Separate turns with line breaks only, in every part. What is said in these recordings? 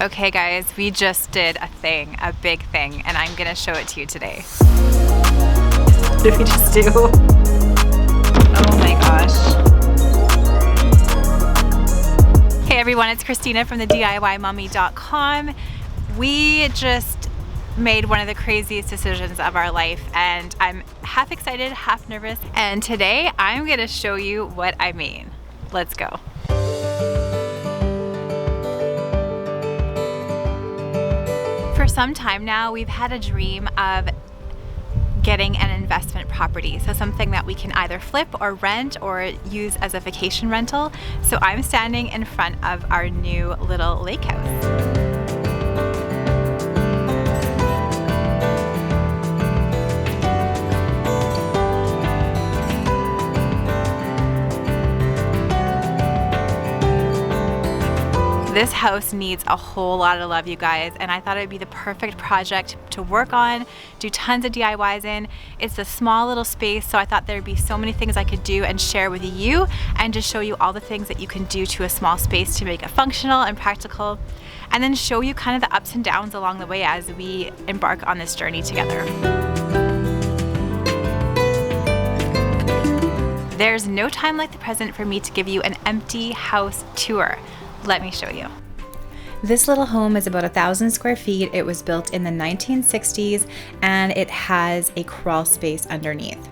Okay guys, we just did a thing, a big thing, and I'm gonna show it to you today. What did we just do? Oh my gosh. Hey everyone, it's Christina from the DIYmummy.com. We just made one of the craziest decisions of our life, and I'm half excited, half nervous, and today I'm gonna show you what I mean. Let's go. For some time now, we've had a dream of getting an investment property. So something that we can either flip or rent or use as a vacation rental. So I'm standing in front of our new little lake house. This house needs a whole lot of love, you guys, and I thought it would be the perfect project to work on, do tons of DIYs in. It's a small little space, so I thought there would be so many things I could do and share with you and just show you all the things that you can do to a small space to make it functional and practical, and then show you kind of the ups and downs along the way as we embark on this journey together. There's no time like the present for me to give you an empty house tour. Let me show you. This little home is about 1,000 square feet. It was built in the 1960s and it has a crawl space underneath.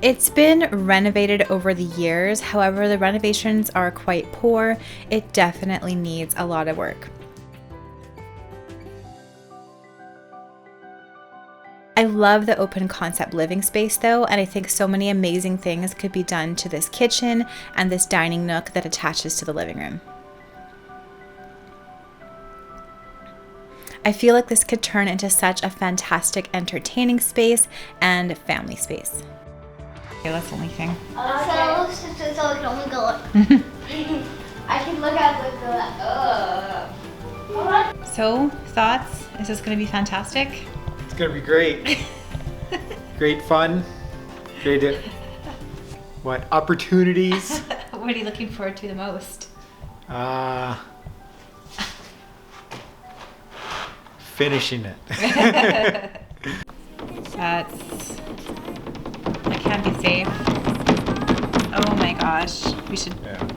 It's been renovated over the years. However, the renovations are quite poor. It definitely needs a lot of work. I love the open concept living space though, and I think so many amazing things could be done to this kitchen and this dining nook that attaches to the living room. I feel like this could turn into such a fantastic entertaining space and family space. Okay, that's the only thing.
So it can only go up. I can look at the
So, thoughts? Is this going to be fantastic?
It's gonna be great. Great fun. Great opportunities.
What are you looking forward to the most?
Finishing it.
That can't be safe. Oh my gosh. We should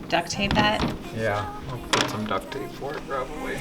duct tape that.
Yeah, I'll put some duct tape for it probably.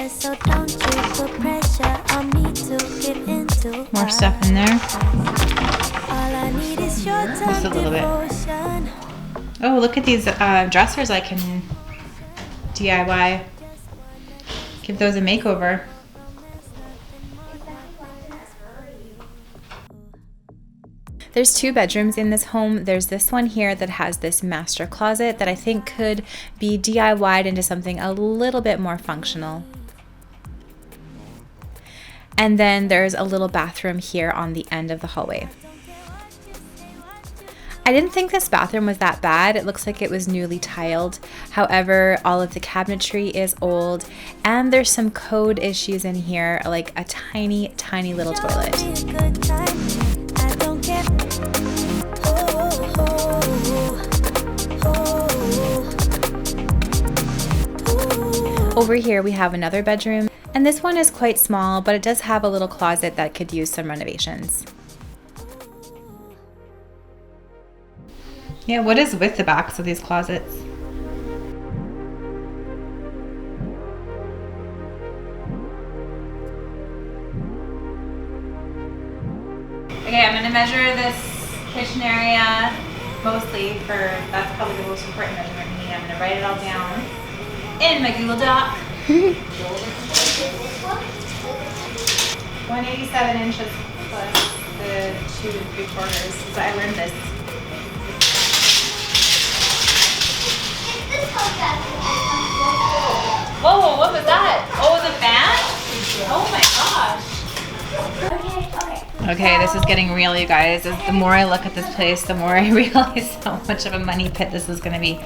So don't you put pressure on me to get into.
More stuff in there.
All I need is your time.
Just a little bit. Oh, look at these dressers I can DIY. Give those a makeover. There's 2 bedrooms in this home. There's this one here that has this master closet that I think could be DIY'd into something a little bit more functional. And then there's a little bathroom here on the end of the hallway. I didn't think this bathroom was that bad. It looks like it was newly tiled. However, all of the cabinetry is old and there's some code issues in here, like a tiny, tiny little toilet. Over here we have another bedroom, and this one is quite small, but it does have a little closet that could use some renovations. Yeah, what is with the backs of these closets? Okay, I'm gonna measure this kitchen area mostly that's probably the most important measurement to me. I'm gonna write it all down in my Google Doc. 187 inches plus the 2 3/4. So I learned this. Whoa, what was that? Oh, the fan? Oh my gosh. Okay, this is getting real, you guys. The more I look at this place, the more I realize how much of a money pit this is gonna be.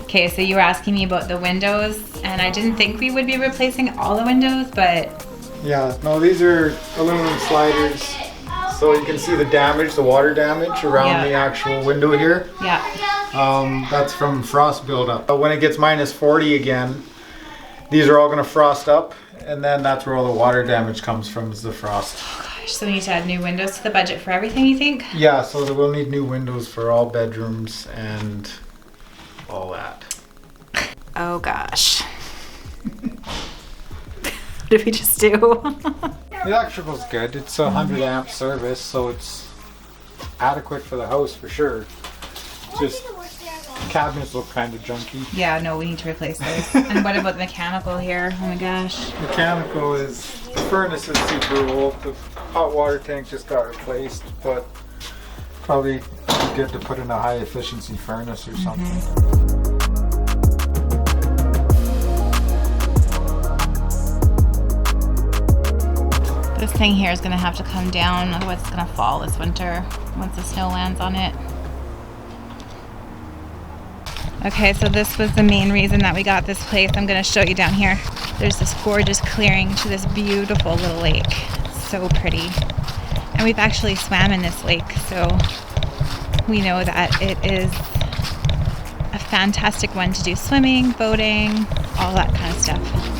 Okay, so you were asking me about the windows, and I didn't think we would be replacing all the windows, but...
Yeah, no, these are aluminum sliders. So you can see the damage, the water damage around the actual window here.
Yeah.
That's from frost buildup. But when it gets minus 40 again, these are all gonna frost up, and then that's where all the water damage comes from, is the frost.
So we need to add new windows to the budget for everything, you think?
Yeah, so we'll need new windows for all bedrooms and all that.
Oh gosh. What did we just do?
The electrical's good. It's a 100 amp service, so it's adequate for the house for sure. Just cabinets look kind of junky.
Yeah, no, we need to replace those. And what about the mechanical here? Oh my gosh.
Mechanical is, the furnace is super old. The hot water tank just got replaced, but probably good to put in a high efficiency furnace or something.
This thing here is gonna have to come down, otherwise it's gonna fall this winter once the snow lands on it. Okay, so this was the main reason that we got this place. I'm gonna show you down here. There's this gorgeous clearing to this beautiful little lake. So pretty. And we've actually swam in this lake, so we know that it is a fantastic one to do swimming, boating, all that kind of stuff.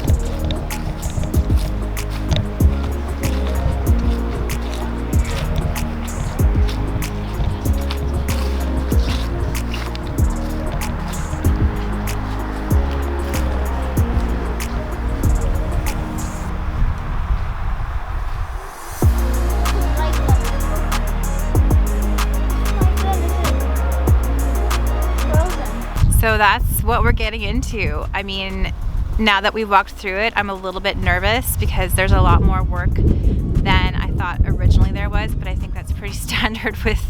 So that's what we're getting into. I mean, now that we've walked through it, I'm a little bit nervous because there's a lot more work than I thought originally there was, but I think that's pretty standard with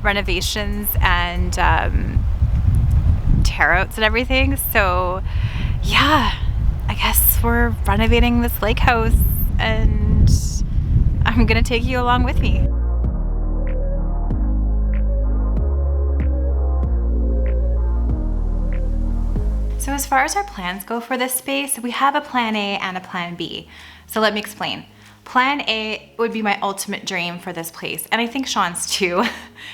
renovations and tear outs and everything. So yeah, I guess we're renovating this lake house and I'm gonna take you along with me. So as far as our plans go for this space, we have a plan A and a plan B. So let me explain. Plan A would be my ultimate dream for this place, and I think Sean's too.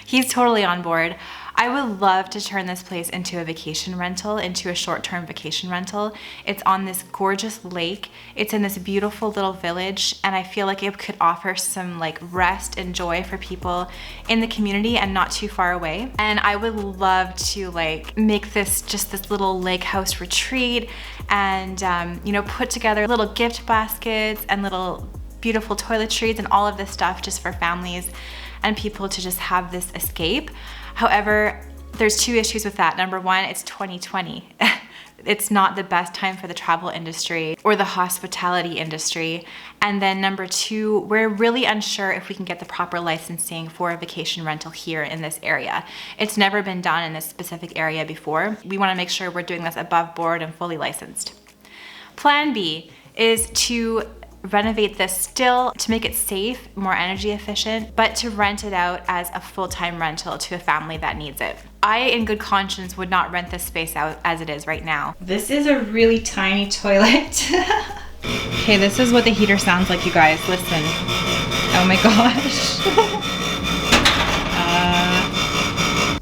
He's totally on board. I would love to turn this place into a vacation rental, into a short-term vacation rental. It's on this gorgeous lake. It's in this beautiful little village, and I feel like it could offer some like rest and joy for people in the community and not too far away. And I would love to like make this just this little lake house retreat and you know, put together little gift baskets and little beautiful toiletries and all of this stuff just for families and people to just have this escape. However, there's two issues with that. Number one, it's 2020. It's not the best time for the travel industry or the hospitality industry. And then number two, we're really unsure if we can get the proper licensing for a vacation rental here in this area. It's never been done in this specific area before. We want to make sure we're doing this above board and fully licensed. Plan B is to renovate this still to make it safe, more energy efficient, but to rent it out as a full-time rental to a family that needs it. I, in good conscience, would not rent this space out as it is right now. This is a really tiny toilet. Okay, this is what the heater sounds like, you guys. Listen. Oh my gosh.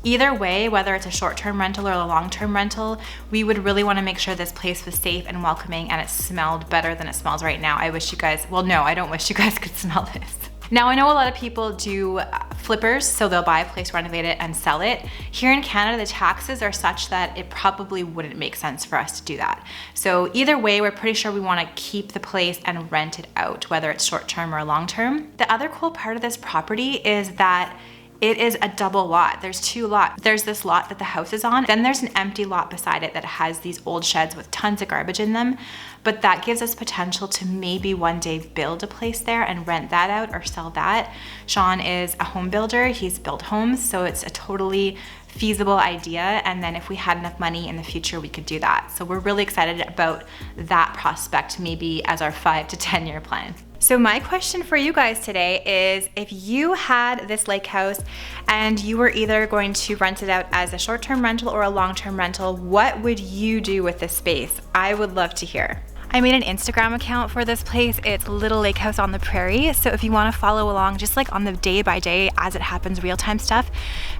Either way, whether it's a short-term rental or a long-term rental, we would really want to make sure this place was safe and welcoming and it smelled better than it smells right now. I wish you guys, well no, I don't wish you guys could smell this. Now I know a lot of people do flippers, so they'll buy a place, renovate it, and sell it. Here in Canada, the taxes are such that it probably wouldn't make sense for us to do that. So either way, we're pretty sure we want to keep the place and rent it out, whether it's short-term or long-term. The other cool part of this property is that it is a double lot. There's two lots. There's this lot that the house is on, then there's an empty lot beside it that has these old sheds with tons of garbage in them. But that gives us potential to maybe one day build a place there and rent that out or sell that. Sean is a home builder. He's built homes, so it's a totally feasible idea. And then if we had enough money in the future, we could do that. So we're really excited about that prospect, maybe as our 5 to 10 year plan. So my question for you guys today is, if you had this lake house and you were either going to rent it out as a short-term rental or a long-term rental, what would you do with this space? I would love to hear. I made an Instagram account for this place. It's Little Lake House on the Prairie. So if you want to follow along just like on the day by day as it happens, real-time stuff,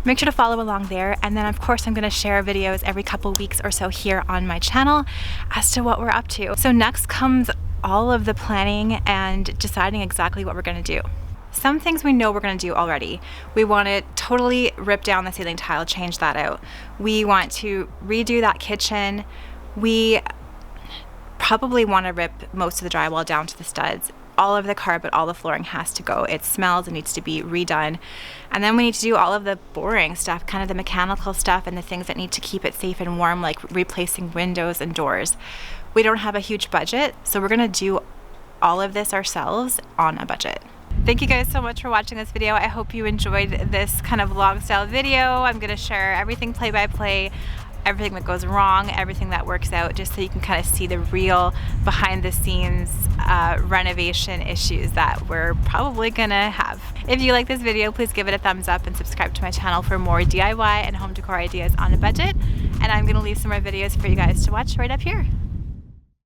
make sure to follow along there. And then of course I'm going to share videos every couple weeks or so here on my channel as to what we're up to. So next comes all of the planning and deciding exactly what we're going to do. Some things we know we're going to do already. We want to totally rip down the ceiling tile, change that out. We want to redo that kitchen. We probably want to rip most of the drywall down to the studs. All of the carpet, all the flooring has to go. It smells, it needs to be redone. And then we need to do all of the boring stuff, kind of the mechanical stuff and the things that need to keep it safe and warm, like replacing windows and doors. We don't have a huge budget, so we're gonna do all of this ourselves on a budget. Thank you guys so much for watching this video. I hope you enjoyed this kind of vlog style video. I'm gonna share everything play by play, everything that goes wrong, everything that works out, just so you can kind of see the real behind the scenes renovation issues that we're probably gonna have. If you like this video, please give it a thumbs up and subscribe to my channel for more DIY and home decor ideas on a budget. And I'm gonna leave some more videos for you guys to watch right up here.